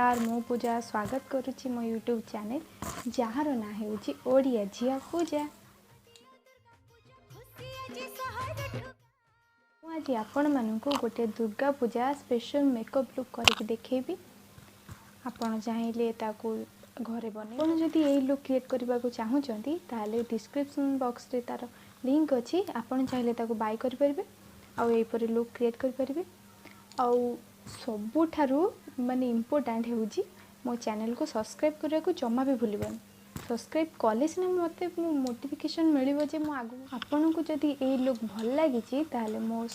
नमस्कार मु पूजा स्वागत करुच्ची मो यूट्यूब चैनल जार ना होची ओडिया झिया पूजा। आज आपण मानक गोटे Durga Puja special makeup look करके देखेबी। आपण चाहिए घरे बने आप जदि यही लुक क्रिएट करने को चाहूँगी ताले डिस्क्रिप्शन बॉक्स रे तार लिंक अच्छी आपण चाहिए बाय करेंगे आईपरी लुक क्रिएट करेंगे। सबुठारु माने इम्पोर्टेंट होउची मो चैनल को सब्सक्राइब करने को जमा भी भूलबन। सब्सक्राइब कले सिना मते नोटिफिकेशन मिलिबो जे मो आगु आपन को जदि ए लुक भल लागी ताले मो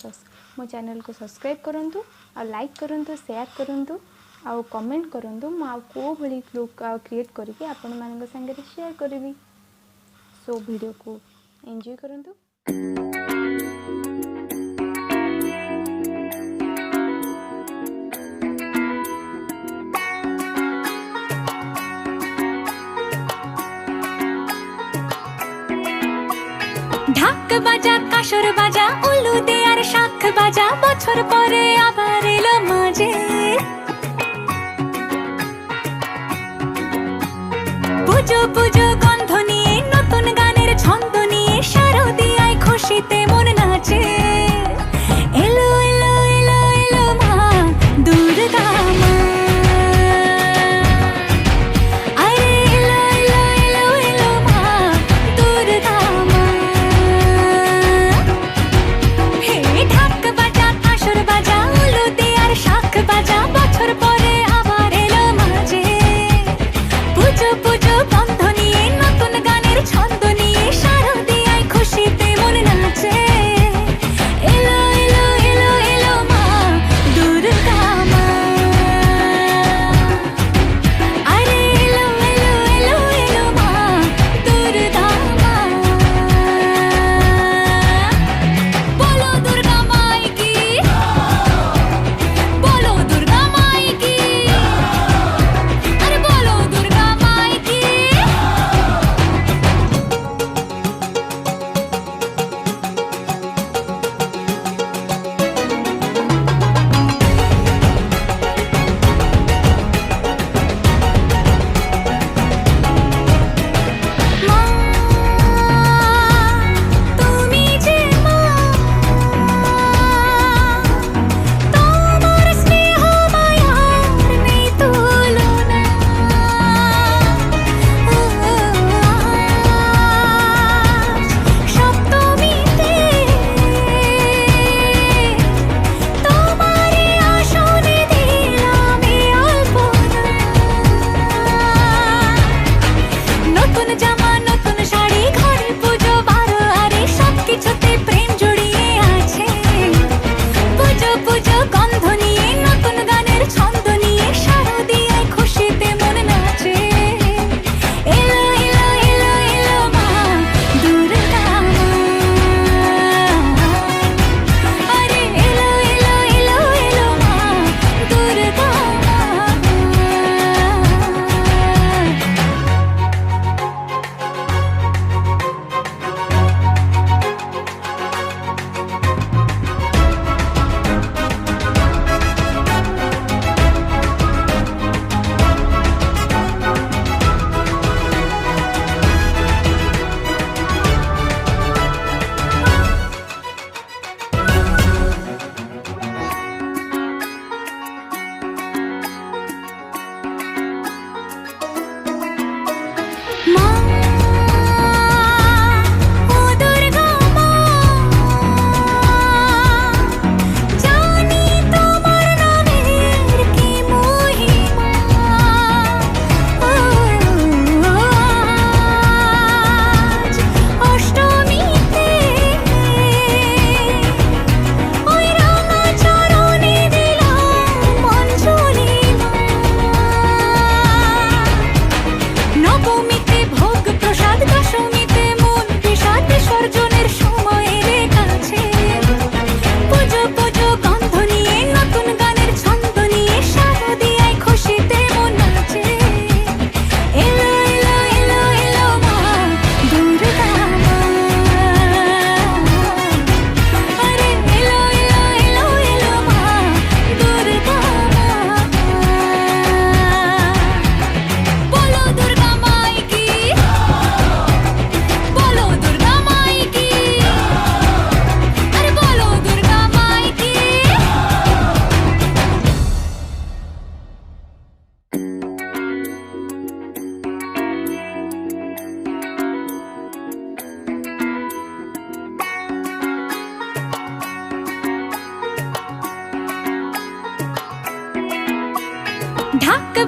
चैनल को सब्सक्राइब करंतु आ लाइक करंतु शेयर करंतु आ कमेंट करंतु मो आ को भली लुक क्रिएट करके आपन मानक संगे शेयर करबी। सो वीडियो को एंजॉय करंतु। ढाक बाजा काशर बाजा उलू दे और शाख बाजा बछर परे आबार एलो माजे पुजो पुजो गंध निये नतुन गानेर छंद निये शारदियाय खुशिते मन नाचे एलो एलो एलो एलो मा दुर्गा मा पुजो पुजो बंध निये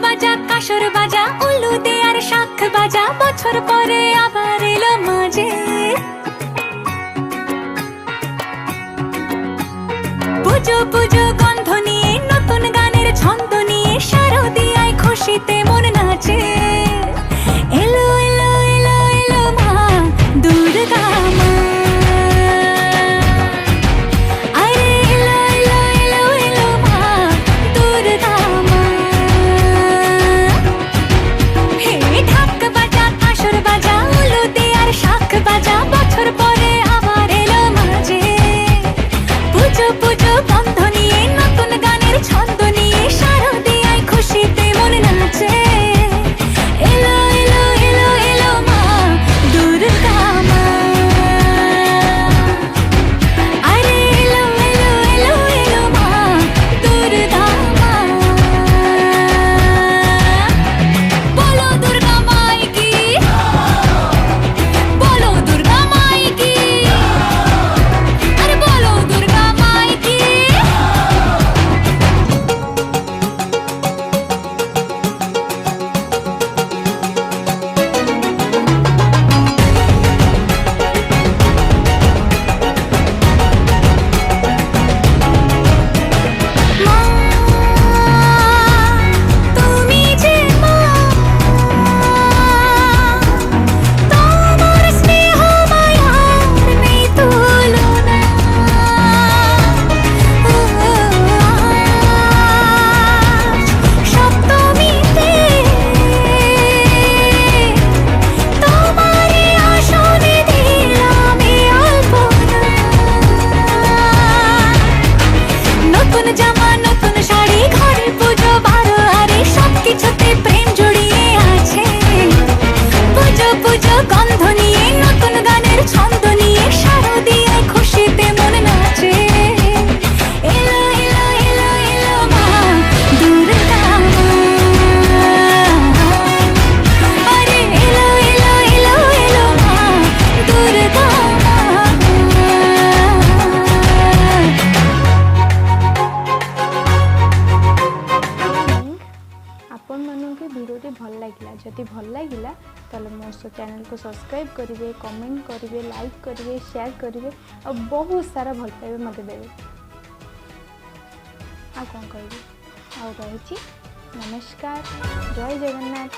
বাজা কাসর বাজা উলু দে আর শাখ বাজা বছর পরে আবার এলো মাঝে পুজো পুজো গন্ধ নিয়ে নতুন গানের ছন্দ নিয়ে শারদিয়ায় খুশিতে মন নাচে এলো এলো এলো এলো মা দুর্গা মা আরে এলো এলো এলো এলো মা দুর্গা মা হে ঢাক বাজা কাসর বাজা উলু দে আর শাখ বাজা বছর পরে আবার এলো মাঝে পুজো পুজো গন্ধ নিয়ে নতুন গানের ছন্দ নিয়ে শারদিয়ায় খুশিতে মন নাচে এলো এলো এলো এলো মা দুর্গা মা আরে এলো এলো এলো এলো মা দুর্গা মা বলো দুর্গা মাই কি বলো দুর্গা মাই কি আরে বলো দুর্গা মাই কি মা তুমি যে মা তোমার স্নেহ মায়ার নেই তুলনা সপ্তমীতে তোমারই আসনে দিলাম এই আলপনা নতুন জামা নতুন শাড়ি ঘরের পুজো বারো আরে সবকিছুতে প্রেম জড়িয়ে আছে পুজো পুজো গন্ধ নিয়ে নতুন গানের ছন্দ নিয়ে শারদিয়ায় খুশিতে মন নাচে এলো এলো এলো এলো মা দুর্গা মা আরে এলো এলো এলো এলো মা দুর্গা মা आपण मानके भिडियोटी भल लगिला जदि भल लगिला ताले मो चैनल को सब्सक्राइब करेंगे कमेंट करेंगे लाइक करेंगे शेयर करेंगे और बहुत सारा भल पाइबे मते देबे आ कौन कहबे आ रही नमस्कार जय जगन्नाथ।